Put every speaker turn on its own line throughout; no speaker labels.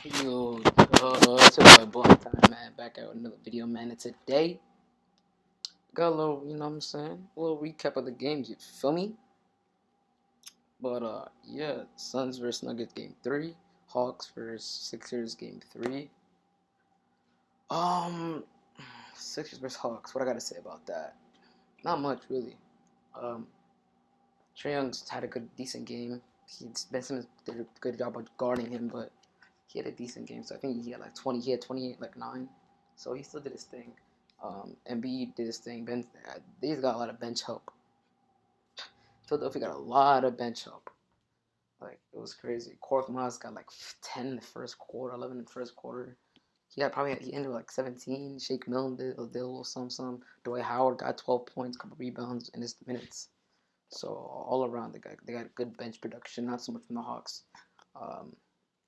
Yo, it's your boy Block Time, man. Back out with another video, man. And today, got a little, you know what I'm saying? A little recap of the games, you feel me? But, yeah, Suns versus Nuggets game 3, Hawks versus Sixers game 3. Um, Sixers versus Hawks, what I gotta say about that? Not much, really. Um, Trae Young's had a decent game. Ben Simmons did a good job of guarding him, but he had a decent game. So I think he had like 20, he had 28, like 9. So he still did his thing. Embiid did his thing. These got a lot of bench help. Philadelphia got a lot of bench help. Like, it was crazy. Korkmaz got like 10 in the first quarter, 11 in the first quarter. He ended with like 17. Shake Milton did a little some. Dwight Howard got 12 points, couple rebounds in his minutes. So all around they got good bench production. Not so much from the Hawks.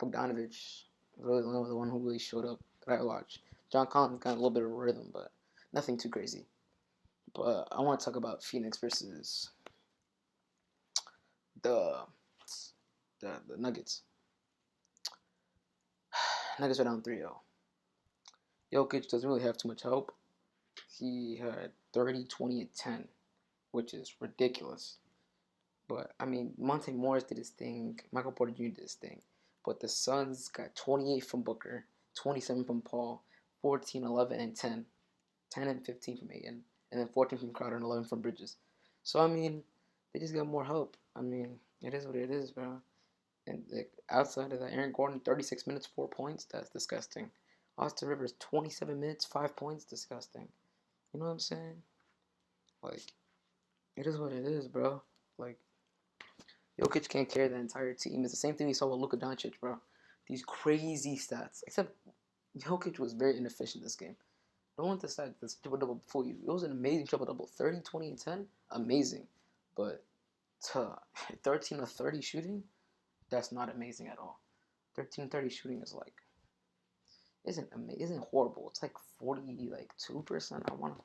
Bogdanovich really the one who really showed up that I watched. John Collins got a little bit of rhythm, but nothing too crazy. But I want to talk about Phoenix versus the the Nuggets. Nuggets are down 3-0. Jokic doesn't really have too much help. He had 30, 20, and 10, which is ridiculous. But, I mean, Monte Morris did his thing. Michael Porter Jr. did his thing. But the Suns got 28 from Booker, 27 from Paul, 14, 11, and 10. 10 and 15 from Ayton, and then 14 from Crowder and 11 from Bridges. So, I mean, they just got more help. I mean, it is what it is, bro. And like, outside of that, Aaron Gordon, 36 minutes, 4 points. That's disgusting. Austin Rivers, 27 minutes, 5 points. Disgusting. You know what I'm saying? Like, it is what it is, bro. Like, Jokic can't carry the entire team. It's the same thing we saw with Luka Doncic, bro. These crazy stats. Except Jokic was very inefficient this game. Don't want to say this triple double before you. It was an amazing triple double. 30, 20, and 10. Amazing. But to 13 or 30 shooting, that's not amazing at all. 13 30 shooting is like isn't horrible. It's like 2%.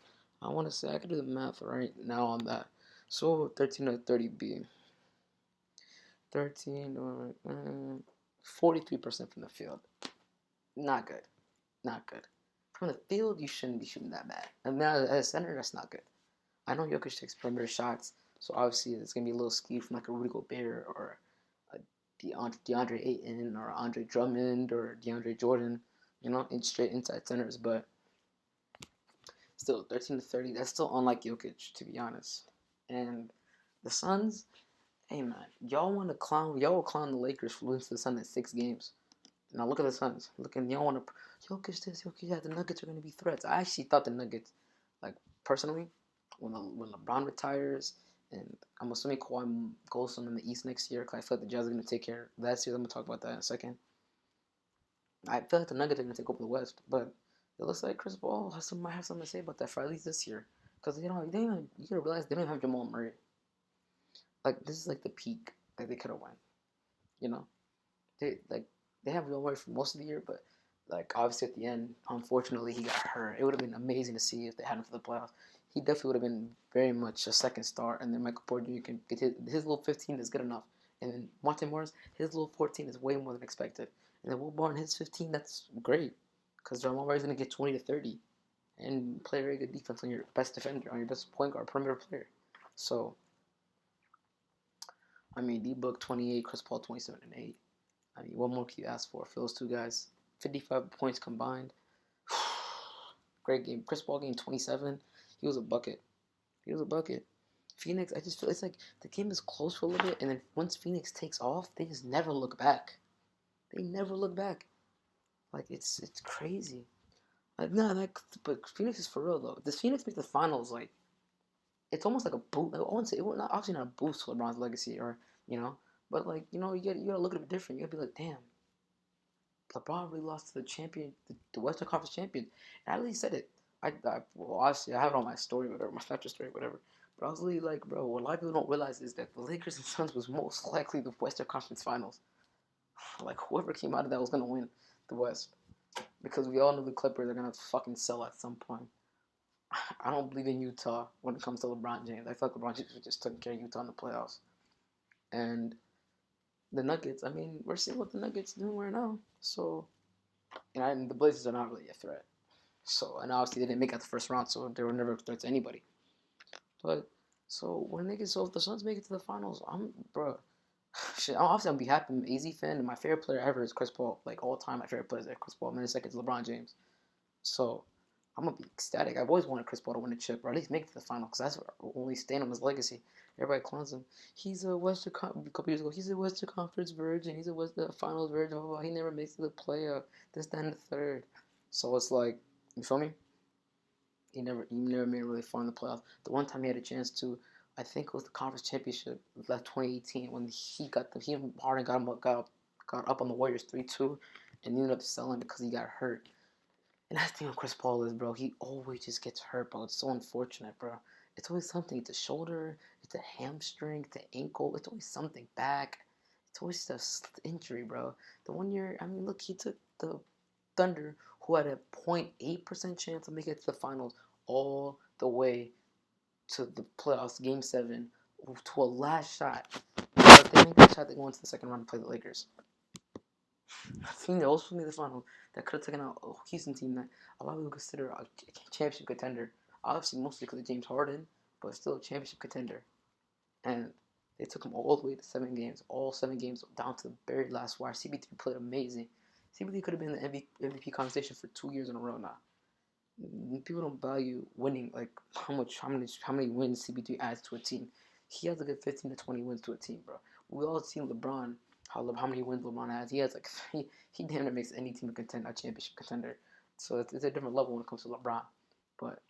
I wanna say I could do the math right now on that. So 13 or 30 be 13 or 43% from the field. Not good. Not good. From the field, you shouldn't be shooting that bad. And now as a center, that's not good. I know Jokic takes perimeter shots, so obviously it's gonna be a little skewed from like a Rudy Gobert or a DeAndre Ayton or Andre Drummond or DeAndre Jordan, in straight inside centers. But still, 13 to 30, that's still unlike Jokic, to be honest. And the Suns, hey man, y'all will clown the Lakers for losing to the Suns in 6 games. Now look at the Suns. Y'all want to Jokic this, Jokic that. The Nuggets are going to be threats. I actually thought the Nuggets, like personally, when LeBron retires, and I'm assuming Kawhi goes in the East next year, because I feel like the Jazz are going to take care of that series. I'm going to talk about that in a second. I feel like the Nuggets are going to take over the West, but it looks like Chris Paul might have something to say about that for at least this year, because you gotta realize they don't have Jamal Murray. Like, this is like the peak that they could have won. You know, they have Jamal Murray for most of the year, but like obviously at the end, unfortunately he got hurt. It would have been amazing to see if they had him for the playoffs. He definitely would have been very much a second star, and then Michael Porter Jr. can get his little 15 is good enough, and then Monte Morris, his little 14 is way more than expected, and then Will Barton, his 15, that's great, because Jamal Murray's gonna get 20 to 30, and play very good defense on your best defender, on your best point guard, perimeter player. So, I mean, D-Book 28, Chris Paul 27 and 8. I mean, what more can you ask for those two guys? 55 points combined. Great game. Chris Paul game 27. He was a bucket. Phoenix, I just feel it's like the game is close for a little bit, and then once Phoenix takes off, they just never look back. Like, it's crazy. Like, but Phoenix is for real though. Does Phoenix make the finals? Like, it's almost like a boost. Like, I wouldn't say obviously not a boost to LeBron's legacy, or but like you gotta look at it different. You gotta be like, damn, LeBron really lost to the champion, the Western Conference champion. And I really said it. Well, obviously, I have it on my story, whatever, my Snapchat story, whatever. But I was really like, bro, what a lot of people don't realize is that the Lakers and Suns was most likely the Western Conference Finals. Like, whoever came out of that was gonna win the West, because we all know the Clippers are gonna fucking sell at some point. I don't believe in Utah when it comes to LeBron James. I feel like LeBron James just took care of Utah in the playoffs. And the Nuggets, I mean, we're seeing what the Nuggets doing right now. So And the Blazers are not really a threat. So, and obviously they didn't make it the first round, so they were never a threat to anybody. But so when they get so if the Suns make it to the finals, bro. Shit, obviously I'll be happy. I'm an AZ fan, and my favorite player ever is Chris Paul. Like all time, my favorite player is Chris Paul. And then second is LeBron James. So I'm gonna be ecstatic. I've always wanted Chris Paul to win a chip, or at least make it to the final, because that's what only stand on his legacy. Everybody clowns him. He's a a couple years ago. He's a Western Conference virgin. He's a Western Finals virgin. Blah, blah, blah. He never makes it to the playoff. This, that, and the third. So it's like, you feel me? He never made it really far in the playoffs. The one time he had a chance to, I think it was the conference championship, left 2018 when he and Harden got up on the Warriors 3-2, and he ended up selling because he got hurt. And that's the thing with Chris Paul is, bro, he always just gets hurt, bro. It's so unfortunate, bro. It's always something. It's a shoulder, it's a hamstring, it's an ankle, it's always something back. It's always just injury, bro. The one year, I mean, look, he took the Thunder, who had a 0.8% chance of making it to the finals, all the way to the playoffs, Game 7, to a last shot. But they made that shot, they go into the second round to play the Lakers. I think they also made the final that could have taken out a Houston team that a lot of people consider a championship contender. Obviously, mostly because of James Harden, but still a championship contender. And they took him all the way to 7 games, all 7 games down to the very last wire. CB3 played amazing. CB3 could have been in the MVP conversation for 2 years in a row now. People don't value winning, like how many wins CB3 adds to a team. He has a good 15 to 20 wins to a team, bro. We all seen LeBron, how many wins LeBron has. He has like he damn near makes any team a championship contender. So it's a different level when it comes to LeBron. But